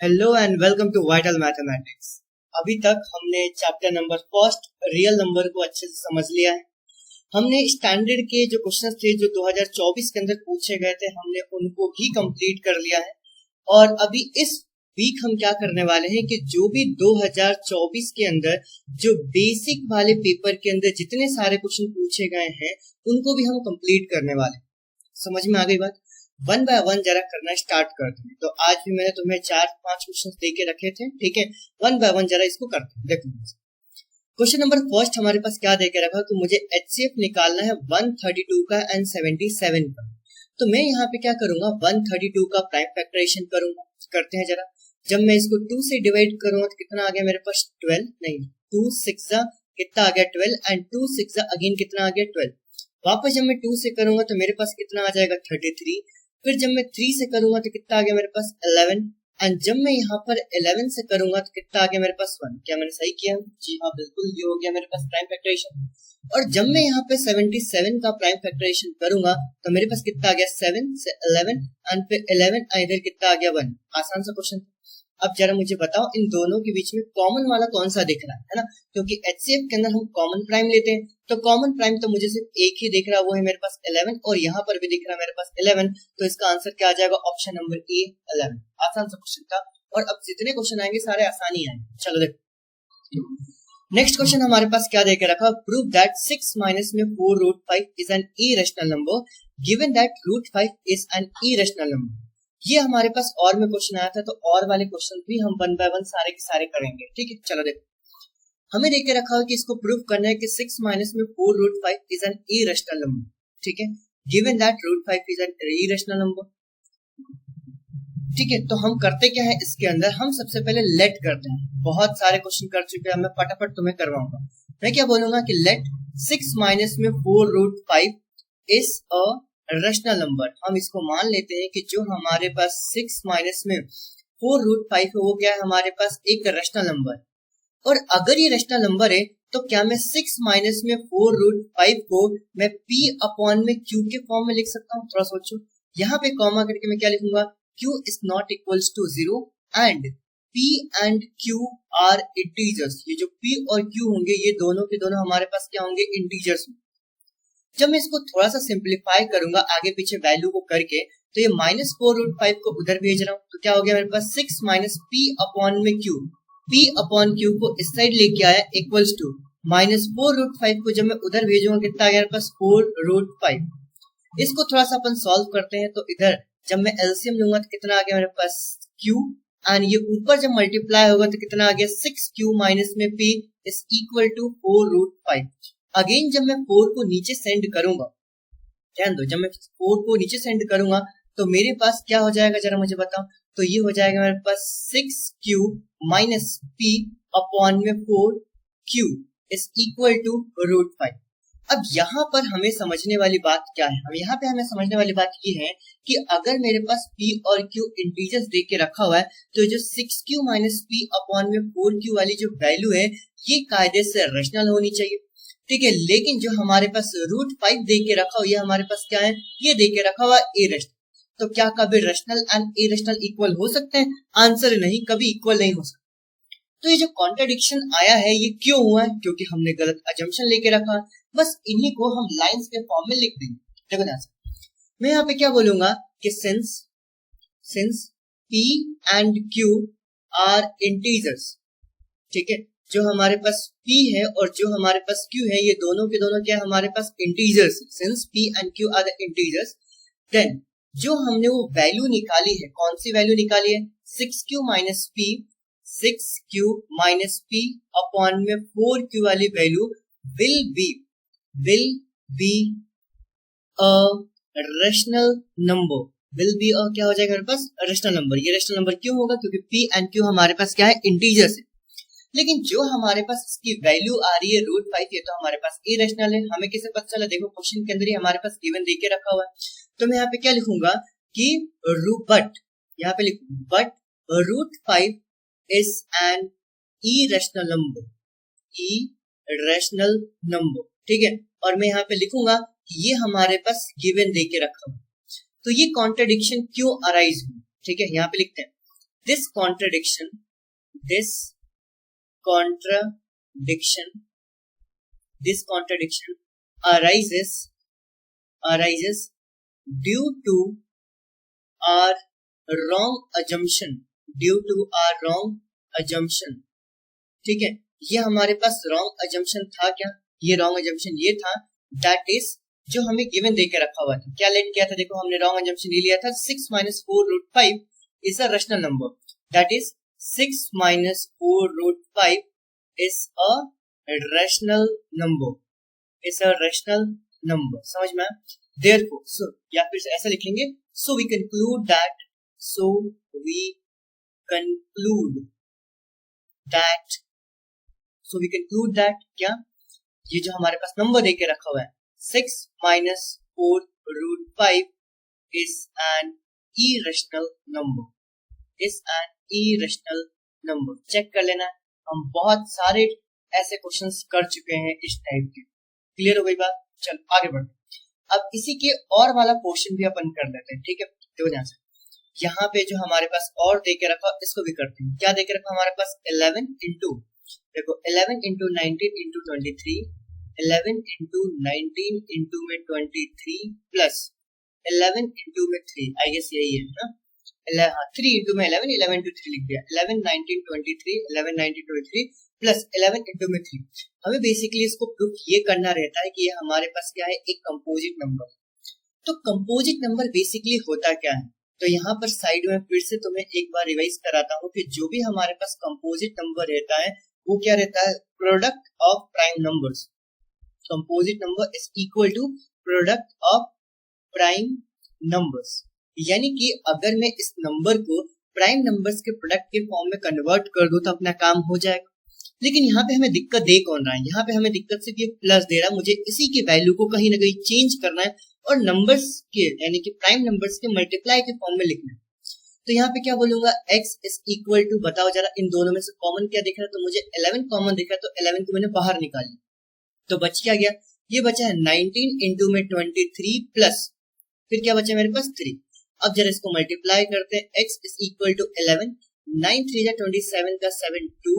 Hello and welcome to vital mathematics. अभी तक हमने chapter number first real number को अच्छे से समझ लिया है। हमने स्टैंडर्ड के जो क्वेश्चंस थे जो 2024 के अंदर पूछे गए थे हमने उनको भी कंप्लीट कर लिया है। और अभी इस वीक हम क्या करने वाले हैं कि जो भी 2024 के अंदर जो बेसिक वाले पेपर के अंदर जितने सारे क्वेश्चन पूछे गए हैं उनको भी हम कंप्लीट करने वाले हैं। समझ में आ गई बात? वन बाय वन जरा करना स्टार्ट करते हैं। तो आज भी मैंने तुम्हें 4-5 क्वेश्चन दे के रखे थे, ठीक है। वन बाय वन जरा इसको करते हैं। देखो क्वेश्चन नंबर फर्स्ट हमारे पास क्या दे के रखा, तो मुझे एचसीएफ निकालना है 132 का एंड 77 का। तो मैं यहाँ पे क्या करूंगा, 132 का प्राइम फैक्टराइजेशन करूंगा। करते हैं जरा। जब मैं इसको 2 से डिवाइड करूंगा तो कितना आ गया मेरे पास 12, नहीं 2 6 कितना आ गया 12 एंड 2 6 अगेन कितना आ गया 12। वापस जब मैं 2 से करूंगा तो मेरे पास कितना आ जाएगा 33। फिर जब मैं 3 से करूंगा तो कितना आ गया मेरे पास 11 एंड जब मैं यहाँ पर 11 से करूंगा तो कितना आ गया मेरे पास 1। क्या मैंने सही किया? जी हाँ बिल्कुल, ये हो गया मेरे पास प्राइम फैक्टराइजेशन। और जब मैं यहाँ पे 77 का प्राइम फैक्टराइजेशन करूंगा तो मेरे पास कितना आ गया 7 से 11 एंड फिर 11 इधर कितना आ गया 1। आसान सा क्वेश्चन। अब जरा मुझे बताओ इन दोनों के बीच में कॉमन वाला कौन सा दिख रहा है ना, क्योंकि एचसीएफ के अंदर हम कॉमन प्राइम लेते हैं। तो कॉमन प्राइम तो मुझे सिर्फ एक ही दिख रहा है, वो है मेरे पास 11 और यहाँ पर भी दिख रहा है मेरे पास 11। तो इसका आंसर क्या आ जाएगा? Option number A 11। आसान सा क्वेश्चन था और अब जितने क्वेश्चन आएंगे सारे आसानी आएंगे। चलो देखो नेक्स्ट क्वेश्चन हमारे पास क्या देके रखा, प्रूव दैट 6 माइनस में 4 root 5 is an irrational number given that root 5 is an irrational number. ये हमारे पास और में क्वेश्चन आया था, तो और वाले क्वेश्चन भी हम वन बाय वन सारे के सारे करेंगे, ठीक है। चलो देखो हमें देख के रखा है कि इसको प्रूव करना है कि 6 माइनस में 4 root 5 is an irrational number, ठीक है। Given that root 5 is an irrational number, ठीक है। तो हम करते क्या है इसके अंदर, हम सबसे पहले लेट करते हैं। बहुत सारे क्वेश्चन कर चुके हैं, मैं फटाफट तुम्हें करवाऊंगा। मैं क्या बोलूंगा कि लेट 6 माइनस में 4 root 5 is a rational number. हम इसको मान लेते हैं कि जो हमारे पास 6 माइनस में 4 रूट 5 है वो क्या है हमारे पास एक रेशनल नंबर। और अगर ये रेशनल नंबर है तो क्या मैं 6 माइनस में 4 रूट 5 को मैं p अपॉन में q के फॉर्म में लिख सकता हूँ? थोड़ा सोचो। यहाँ पे कॉमा करके मैं क्या लिखूंगा, q is not equals to 0 and p and q are integers. ये जो p और q होंगे ये दोनों के दोनों हमारे पास क्या होंगे, इंटीजर्स। जब मैं इसको थोड़ा सा सिंप्लीफाई करूंगा आगे पीछे वैल्यू को करके, तो ये माइनस 4 रूट 5 को उधर भेज रहा हूँ तो क्या हो गया मेरे पास 6 माइनस p अपॉन में q। p अपॉन q को इस साइड लेके आया इक्वल्स टू माइनस 4 रूट 5 को जब मैं उधर भेजूंगा कितना आ गया मेरे पास 4 रूट 5। इसको थोड़ा सा अपन सॉल्व करते हैं, तो इधर जब मैं एलसीएम लूंगा तो कितना आ गया मेरे पास q एंड ये ऊपर जब मल्टीप्लाई होगा तो कितना आ गया 6q माइनस में p is equal to 4 root 5। Again जब मैं 4 को नीचे सेंड करूंगा, ध्यान दो, जब मैं 4 को नीचे सेंड करूंगा तो मेरे पास क्या हो जाएगा जरा मुझे बताओ। तो ये हो जाएगा मेरे पास 6q माइनस p अपॉन में 4q is equal to root 5। अब यहाँ पर हमें समझने वाली बात क्या है, यहाँ पे हमें समझने वाली बात ये है कि अगर मेरे पास p और q इंटीजर्स दे के रखा हुआ है तो जो 6q माइनस p अपॉन में 4q वाली जो वैल्यू है ये कायदे से रेशनल होनी चाहिए, ठीक है। लेकिन जो हमारे पास रूट 5 दे के रखा हुआ ये हमारे पास क्या है, ये दे के रखा हुआ इरेशनल। तो क्या कभी रेशनल एंड इरेशनल इक्वल हो सकते हैं? आंसर नहीं, कभी इक्वल नहीं हो सकते। तो ये जो कॉन्ट्रडिक्शन आया है ये क्यों हुआ है? क्योंक't हमने गलत अजम्पशन लेके रखा। बस इन्हीं को हम लाइंस के फॉर्म में लिख देंगे। देखो ध्यान से, मैं यहाँ पे क्या बोलूंगा कि since p and q are integers, ठीक है। जो हमारे पास p है और जो हमारे पास q है ये दोनों के दोनों क्या हमारे पास integers. Since p and q are the integers, then जो हमने वो वैल्यू निकाली है, कौन सी वैल्यू निकाली है, 6q minus p, 6q minus p upon में 4q वाली value will be a rational number. Will be a क्या हो जाएगा मेरे पास, रेशनल नंबर। ये रेशनल नंबर क्यों होगा, क्योंकि p एंड q हमारे पास क्या है, इंटीजर्स है। लेकिन जो हमारे पास इसकी वैल्यू आ रही है रूट 5, ये तो हमारे पास इरेशनल है। हमें कैसे पता चला, देखो क्वेश्चन के अंदर ही हमारे पास गिवन देके रखा हुआ है। तो मैं यहाँ पे क्या लिखूंगा कि यहाँ पे लिखूंगा but root 5 is an irrational number, ठीक है। और मैं यहाँ पे लिखूंगा कि ये हमारे पास गिवन देके रखा हुआ। तो ये कॉन्ट्रडिक्शन क्यों अराइज हुई, ठीक है, यहाँ पे लिखते हैं this contradiction arises due to our wrong assumption. ठीक है, ये हमारे पास रॉन्ग assumption था क्या? ये रॉन्ग assumption ये था that is जो हमें गिवन देके रखा हुआ था, क्या लेट किया था? देखो हमने रॉन्ग assumption ये लिया था 6 minus 4 root 5 is a rational number. That is 6 minus 4 root 5 is a rational number. समझ में? Therefore, so या फिर ऐसा लिखेंगे, so we conclude that क्या, ये जो हमारे पास नंबर देके रखा हुआ है 6 minus 4 root 5 is an irrational number. Check कर लेना, हम बहुत सारे ऐसे क्वेश्चंस कर चुके हैं इस टाइप के. क्लियर हो गई बात? चल आगे बढ़ते. अब इसी के और वाला पोर्शन भी अपन कर लेते हैं. ठीक है, देखो ध्यान से, यहाँ पे जो हमारे पास और देके रखा इसको भी करते हैं. क्या देके रखा हमारे पास? 11 into, देखो 11 into 19 into 23, 11 into 19 into में 23 plus 11 into में 3, आई गेस यही है ना. 3 into में 11, 11 into 3 लिख दिया. 11 19 23, 11 19 23 प्लस 11 into में 3. हमें बेसिकली इसको प्रूफ ये करना रहता है कि ये हमारे पास क्या है, एक कंपोजिट नंबर. तो कंपोजिट नंबर बेसिकली होता क्या है? तो यहाँ पर साइड में फिर से तुम्हें एक बार रिवाइज कराता हूँ कि जो भी हमारे पास कंपोजिट नंबर रहता है वो क्या रहता है? Product of prime numbers. Composite number is equal to product of prime numbers. यानी कि अगर मैं इस नंबर को प्राइम नंबर्स के प्रोडक्ट के फॉर्म में कन्वर्ट कर दूं तो अपना काम हो जाएगा. लेकिन यहाँ पे हमें दिक्कत दे कौन रहा है? यहाँ पे हमें दिक्कत सिर्फ ये प्लस दे रहा है. मुझे इसी की वैल्यू को कहीं ना कहीं चेंज करना है और नंबर्स के यानी कि प्राइम नंबर्स के मल्टीप्लाई के फॉर्म में लिखना है. तो यहाँ पे क्या बोलूंगा? x इज इक्वल टू, बताओ जरा इन दोनों में से कॉमन क्या दिख रहा है? तो मुझे 11 कॉमन दिख रहा है, तो 11 को मैंने बाहर निकाल लिया. तो बच क्या गया? ये बचा है 19 इंटू में 23 प्लस फिर क्या बचा मेरे पास? 3. अब जरा इसको मल्टीप्लाई करते हैं. x इज इक्वल टू 11, 9 3 जा 27 का 7 2,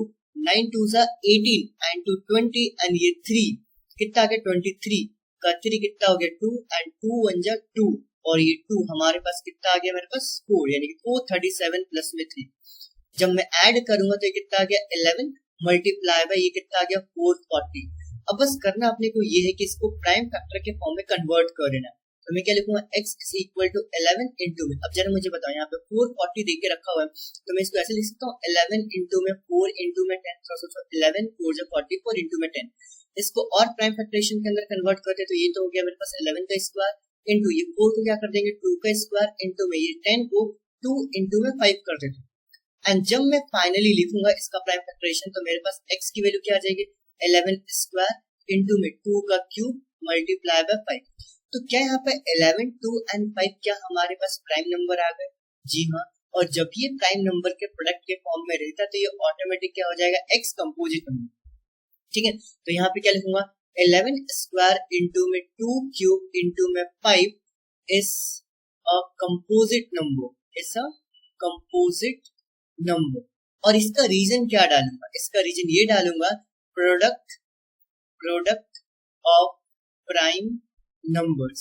9 2 जा 18 एंड 2 20 एंड ये 3 कितना आ गया? 23 का 3 कितना हो गया? 2 एंड 2 1 जा 2 और ये 2 हमारे पास कितना आ गया? मेरे पास 4 यानी कि 437 प्लस में 3. जब मैं ऐड करूंगा तो ये कितना आ गया? 11 मल्टीप्लाई बाय ये कितना आ गया? 440. अब बस करना अपने को ये है कि इसको प्राइम फैक्टर के फॉर्म में कन्वर्ट कर देना. तो मैं क्या लिखूंगा? x is equal to 11 into में, अब जरा मुझे बताओ, यहाँ पे 440 देके रखा हुआ है तो मैं इसको ऐसे लिख सकता हूँ 11 इंटू में 4 इंटू में 10. तो 11 4 जा 44 इंटू में 10. इसको और प्राइम फैक्टरेशन के अंदर कन्वर्ट करते तो ये तो हो गया मेरे पास 11 का स्क्वायर इंटू ये 4 को क्या कर देंगे? 2 का स्क्वायर इंटू में ये 10 को 2 इंटू में 5 कर देते. एंड जब मैं फाइनली लिखूंगा इसका प्राइम फैक्टरेशन तो मेरे पास x की वैल्यू क्या आ जाएगी? 11 स्क्वायर इंटू में 2 का क्यूब मल्टीप्लाई बाय 5. तो क्या यहाँ पे 11 2 एंड 5 क्या हमारे पास प्राइम नंबर आ गए? जी हाँ. और जब ये प्राइम नंबर के प्रोडक्ट के फॉर्म में रहता है तो ये ऑटोमेटिक क्या हो जाएगा? x composite number. ठीक है, तो यहाँ पे क्या लिखूंगा? 11 स्क्वायर इंटू में 2 क्यूब इंटू में 5 इज अ कंपोजिट नंबर. और इसका रीजन क्या डालूंगा? इसका रीजन ये डालूंगा प्रोडक्ट ऑफ प्राइम नंबर्स.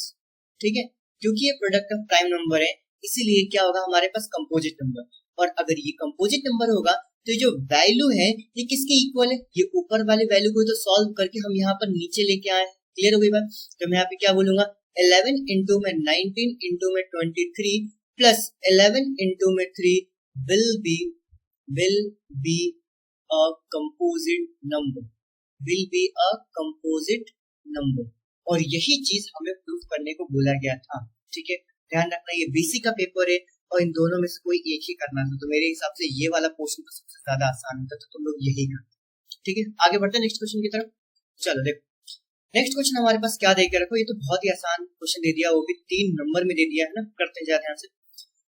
ठीक है, क्योंकि ये प्रोडक्ट ऑफ प्राइम नंबर है इसीलिए क्या होगा हमारे पास? Composite number. और अगर ये कंपोजिट नंबर होगा तो जो वैल्यू है ये किसके इक्वल है? ये ऊपर वाली वैल्यू को तो सॉल्व करके हम यहाँ पर नीचे लेके आए. क्लियर हो गई बात? तो मैं यहाँ पे क्या बोलूंगा? 11 इंटू में 19 इंटू में 23 प्लस 11 इंटू में 3 will be a composite number. और यही चीज हमें प्रूफ करने को बोला गया था. ठीक है, ध्यान रखना ये बेसिक का पेपर है और इन दोनों में से कोई एक ही करना था. तो मेरे हिसाब से ये वाला पोर्शन तो सबसे ज्यादा आसान होता है, तो तुम लोग यही करते. ठीक है, आगे बढ़ते हैं नेक्स्ट क्वेश्चन की तरफ. चलो देखो नेक्स्ट क्वेश्चन हमारे पास क्या दे के रखो. ये तो बहुत ही आसान क्वेश्चन दे दिया, वो भी 3 नंबर में दे दिया है ना. करते जा ध्यान से.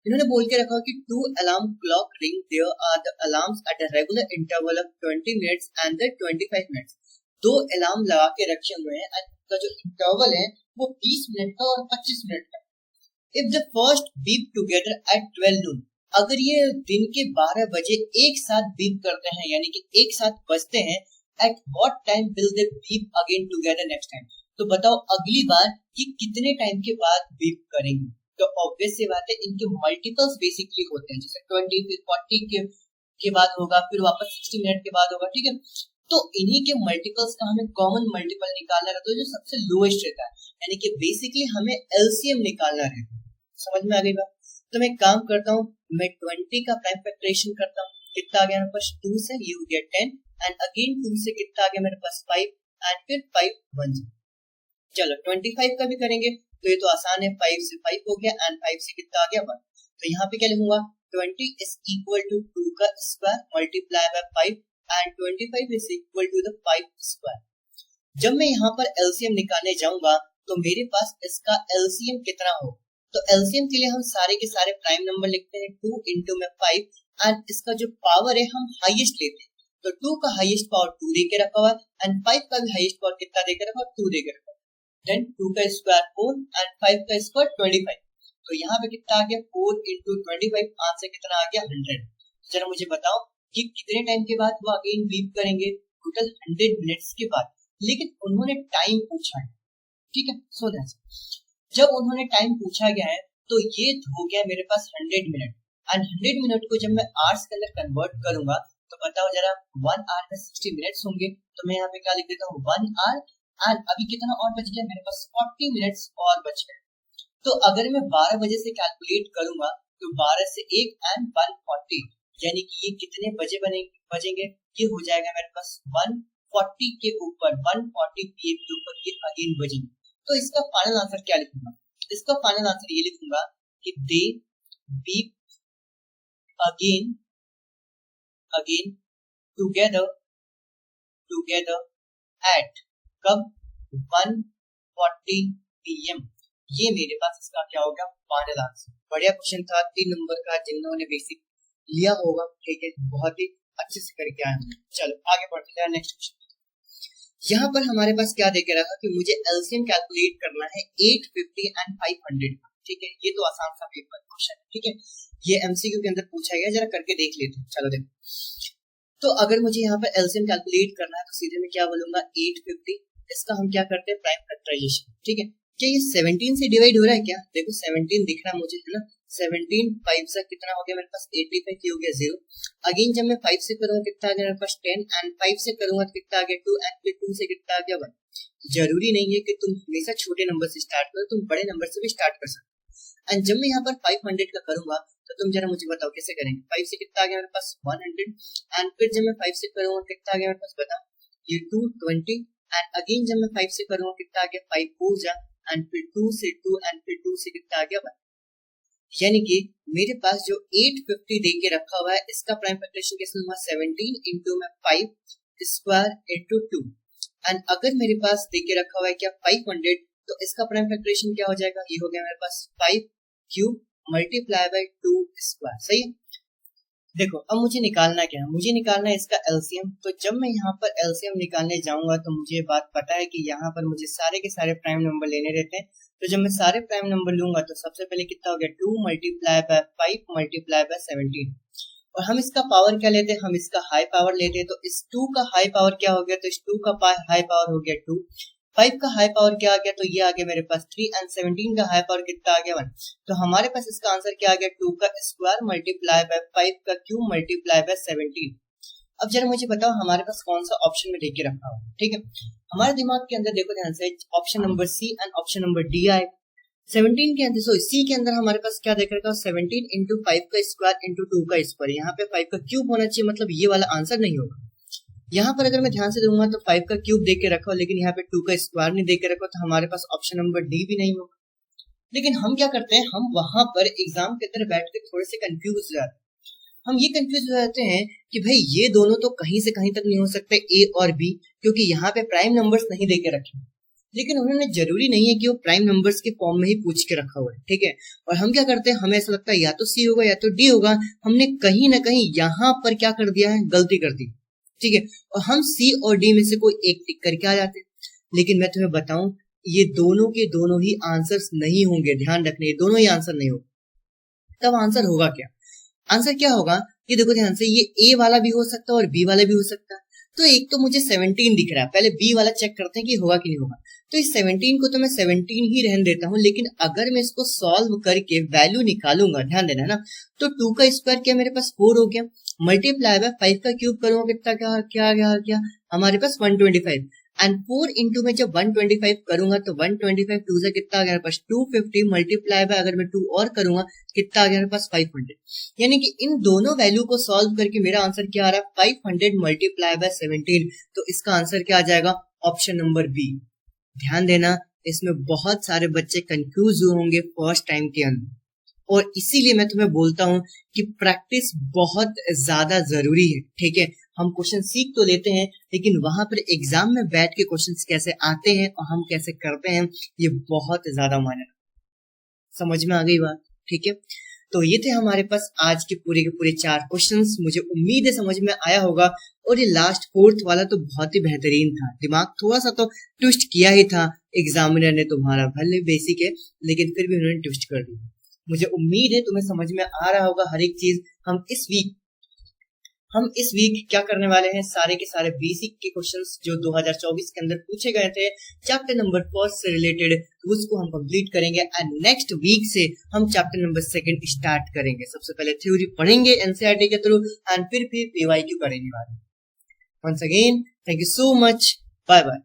इन्होंने बोल के रखा कि 2 alarm clock ring, there are the alarms at a regular interval of 20 minutes and the 25 minutes. 2 alarm लगा के रखे हुए हैं, का जो इंटरवल है वो 20 मिनट का और 25 मिनट का. If the first beep together at 12 noon अगर ये दिन के 12 बजे एक साथ बीप करते हैं यानी कि एक साथ बजते हैं, at what time will they beep again together next time? तो बताओ अगली बार ये कितने टाइम के बाद बीप करेंगे? तो ऑब्वियस सी बात है इनके मल्टीपल्स बेसिकली होते हैं, जैसे 20 फिर 40 के बाद होगा, फिर वापस 60 मिनट के बाद होगा, ठीक है। तो इन्हीं के मल्टीपल्स का हमें कॉमन मल्टीपल निकालना रहता है जो सबसे लोएस्ट रहता है, यानी कि बेसिकली हमें एलसीएम निकालना रहता है। समझ में आ गई बात? तो मैं काम करता हूँ, मैं 20 का प्राइम फैक्टराइजेशन करता हूँ, कितना आ गया मेरे पास 2 से, ये हो गया 10 एंड अगेन 2 से कितना आ गया मेरे पास 5 एंड फिर 5 1 0। चलो 25 का भी करेंगे तो ये तो आसान है, 5 से 5 हो गया एंड 5 से कितना आ गया 1। तो यहाँ पे क्या लिखूंगा, 20 is equal to 2 का square multiply by 5 and 25 is equal to the 5 square. जब मैं यहाँ पर एलसीएम निकालने जाऊंगा तो मेरे पास इसका एलसीएम कितना हो, तो एलसीएम के लिए हम सारे के सारे प्राइम नंबर लिखते हैं, 2 इंटू में 5 एंड इसका जो पावर है हम हाईएस्ट लेते हैं, तो 2 का हाईएस्ट पावर 2 देके रखा हुआ है एंड 5 का भी हाईएस्ट पावर कितना देके रखा हुआ, 2 देके रखा हुआ। देन 2 का स्क्वायर 4 एंड 5 का स्क्वायर 25। तो यहाँ पे कितना आ गया, 4 इंटू 25, आंसर कितना आ गया 100। जरा मुझे बताओ कि कितने टाइम के बाद वो अगेन बीप करेंगे, टोटल 100 मिनट्स के बाद। लेकिन उन्होंने टाइम पूछा है, ठीक है। सो दैट्स जब उन्होंने टाइम पूछा गया है तो ये हो गया मेरे पास 100 मिनट एंड 100 मिनट को जब मैं आवर्स के अंदर कन्वर्ट करूंगा तो बताओ जरा 1 आवर में 60 मिनट्स होंगे, तो मैं यहाँ पे क्या लिख देता हूँ 1 आवर एंड अभी कितना और बच गया मेरे पास 40 मिनट्स और बच गए। तो अगर मैं 12 बजे से कैलकुलेट करूंगा तो 12 से 1 एंड 140 यानी कि ये कितने बजे बजेंगे, ये हो जाएगा मेरे पास 140 के ऊपर 140 पीएम के ऊपर ये अगेन बजेंगे। तो इसका फाइनल आंसर क्या लिखूंगा, इसका फाइनल आंसर ये लिखूंगा कि दे बीप अगेन टुगेदर एट कब 140 पीएम। ये मेरे पास इसका क्या होगा फाइनल आंसर। बढ़िया क्वेश्चन था, 3 नंबर का, जिन्होंने बेसिक लिया होगा, ठीक है, बहुत ही अच्छे से करके आए। चलो आगे बढ़ते हैं नेक्स्ट क्वेश्चन। यहाँ पर हमारे पास क्या देके रखा कि मुझे एलसीएम कैलकुलेट करना है 850 एंड 500 का, ठीक है। ये तो आसान सा पेपर क्वेश्चन है, ठीक है, ये एमसीक्यू के अंदर पूछा गया, जरा करके देख लेते हैं। चलो देखो, तो अगर मुझे यहाँ पर एलसीएम कैलकुलेट करना है तो सीधे मैं क्या बोलूंगा 850, इसका हम क्या करते हैं प्राइम फैक्टराइजेशन, ठीक है। क्या ये 17 से डिवाइड हो रहा है क्या, देखो 17 दिख रहा मुझे, है ना। 17 5 से कितना हो गया मेरे पास 85 की हो गया 0। अगेन जब मैं 5 से करूंगा कितना आ गया मेरे पास 10 एंड 5 से करूंगा तो कितना आ गया 2 एंड फिर 2 से कितना आ गया 1। जरूरी नहीं है कि तुम हमेशा छोटे नंबर से स्टार्ट करो, तुम बड़े नंबर से भी स्टार्ट कर सकते हो। एंड जब मैं यहाँ पर 500 का करूंगा तो तुम जरा मुझे बताओ कैसे करेंगे। 5 से कितना आ गया मेरे पास 100 एंड फिर जब मैं 5 से करूंगा कितना आ गया मेरे पास बताओ, ये 220 एंड अगेन जब मैं 5 से करूंगा कितना आ गया 5 4 जा एंड फिर 2 से 2 एंड फिर 2 से कितना आ गया 1। यानी कि मेरे पास जो 850 दे के रखा हुआ है इसका प्राइम फैक्टराइजेशन कैसे होगा 17 इंटू में 5 स्क्वायर इंटू 2 एंड अगर मेरे पास दे के रखा हुआ है क्या 500 तो इसका प्राइम फैक्टराइजेशन क्या हो जाएगा, ये हो गया मेरे पास 5 क्यूब मल्टीप्लाई बाय 2 स्क्वायर। सही है। देखो अब मुझे निकालना क्या है, मुझे निकालना है इसका एलसीएम। तो जब मैं यहाँ पर एलसीएम निकालने जाऊंगा तो मुझे बात पता है कि यहाँ पर मुझे सारे के सारे प्राइम नंबर लेने रहते हैं। तो जब मैं सारे प्राइम नंबर लूंगा तो सबसे पहले कितना हो गया 2 मल्टीप्लाई बाय 5 मल्टीप्लाई बाय 17 और हम इसका पावर क्या लेते हैं, हम इसका हाई पावर लेते हैं। तो इस 2 का हाई पावर क्या हो गया, तो इस 2 का हाई पावर हो गया 2, 5 का हाई पावर क्या आ गया, तो ये आ गया मेरे पास 3 एंड 17 का हाई पावर कितना आ गया 1। तो हमारे पास इसका आंसर क्या आ गया 2 का स्क्वायर मल्टीप्लाई बाय 5 का क्यूब मल्टीप्लाई बाय 17। अब जरा मुझे बताओ हमारे पास कौन सा ऑप्शन में लेके रखा हुआ, ठीक है। हमारे दिमाग के अंदर देखो ध्यान से, option number C and option number D आए। 17 के अंदर, सो सी के अंदर हमारे पास क्या देख रखा है 17 इंटू 5 का स्क्वायर इंटू 2 का स्क्वायर। यहाँ पे 5 का क्यूब होना चाहिए, मतलब ये वाला आंसर नहीं होगा। यहाँ पर अगर मैं ध्यान से दूंगा तो 5 का क्यूब देके रखा हो लेकिन यहाँ पे 2 का स्क्वायर नहीं देके रखा, तो हमारे पास ऑप्शन नंबर डी भी नहीं होगा। लेकिन हम क्या करते हैं, हम वहां पर एग्जाम के अंदर बैठ के थोड़े से कंफ्यूज हो जाते हैं। हम ये कंफ्यूज हो जाते हैं कि भाई ये दोनों तो कहीं से कहीं तक नहीं हो सकते ए और बी, क्योंकि यहाँ पे प्राइम नंबर्स नहीं देके रखे। लेकिन उन्होंने जरूरी नहीं है कि वो प्राइम नंबर्स के फॉर्म में ही पूछ के रखा हुआ है, ठीक है। और हम क्या करते हैं, हमें ऐसा लगता है या तो सी होगा या तो डी होगा। हमने कहीं ना कहीं यहाँ पर क्या कर दिया है, गलती कर दी, ठीक है। और हम सी और डी में से कोई एक टिक करके आ जाते हैं। लेकिन मैं तुम्हें बताऊं ये दोनों के दोनों ही आंसर्स नहीं होंगे, ध्यान रखने, ये दोनों ही आंसर नहीं होंगे। तब आंसर होगा क्या, आंसर क्या होगा, ये देखो ध्यान से, ये ए वाला भी हो सकता है और बी वाला भी हो सकता है। तो एक तो मुझे 17 दिख रहा है, पहले बी वाला चेक करते हैं कि होगा कि नहीं होगा। तो इस 17 को तो मैं 17 ही रहने देता हूँ, लेकिन अगर मैं इसको सॉल्व करके वैल्यू निकालूंगा, ध्यान देना है ना, तो 2 का स्क्वायर क्या मेरे पास 4 हो गया, मल्टीप्लाई बाय 5 का क्यूब करूंगा कितना, क्या क्या क्या क्या हमारे पास 125, एंड 4 इंटू में जब 125 करूंगा तो 125 2 से कितना आ गया मेरे पास 250, मल्टीप्लाई बाय अगर मैं 2 और करूंगा कितना आ गया मेरे पास 500। यानी कि इन दोनों वैल्यू को सॉल्व करके मेरा आंसर क्या आ रहा है, 500 मल्टीप्लाई बाय 17। तो इसका आंसर क्या आ जाएगा, ऑप्शन नंबर बी। ध्यान देना, इसमें बहुत सारे बच्चे कंफ्यूज हुए होंगे फर्स्ट टाइम के अंदर, और इसीलिए मैं तुम्हें बोलता हूं कि प्रैक्टिस बहुत ज्यादा जरूरी है। ठीक है, हम क्वेश्चन सीख तो लेते हैं, लेकिन वहां पर एग्जाम में बैठ के क्वेश्चंस कैसे आते हैं और हम कैसे करते हैं, ये बहुत ज्यादा मायने। समझ में आ गई बात? ठीक है, तो ये थे हमारे पास आज के पूरे 4 क्वेश्चंस। मुझे उम्मीद है समझ में आया होगा। और ये लास्ट 4th वाला तो बहुत ही बेहतरीन था, दिमाग थोड़ा सा तो ट्विस्ट किया ही था एग्जामिनर ने तुम्हारा, भले बेसिक है लेकिन फिर भी उन्होंने ट्विस्ट कर दी। मुझे उम्मीद है तुम्हें समझ में आ रहा होगा हर एक चीज। हम इस वीक क्या करने वाले हैं, सारे के सारे बेसिक के क्वेश्चंस जो 2024 के अंदर पूछे गए थे चैप्टर नंबर 1 से रिलेटेड, उसको हम कंप्लीट करेंगे। एंड नेक्स्ट वीक से हम चैप्टर नंबर 2 स्टार्ट करेंगे। सबसे पहले थ्योरी पढ़ेंगे एनसीईआरटी के थ्रू, एंड फिर पीवाईक्यू करेंगे। Once again thank you so much, bye bye.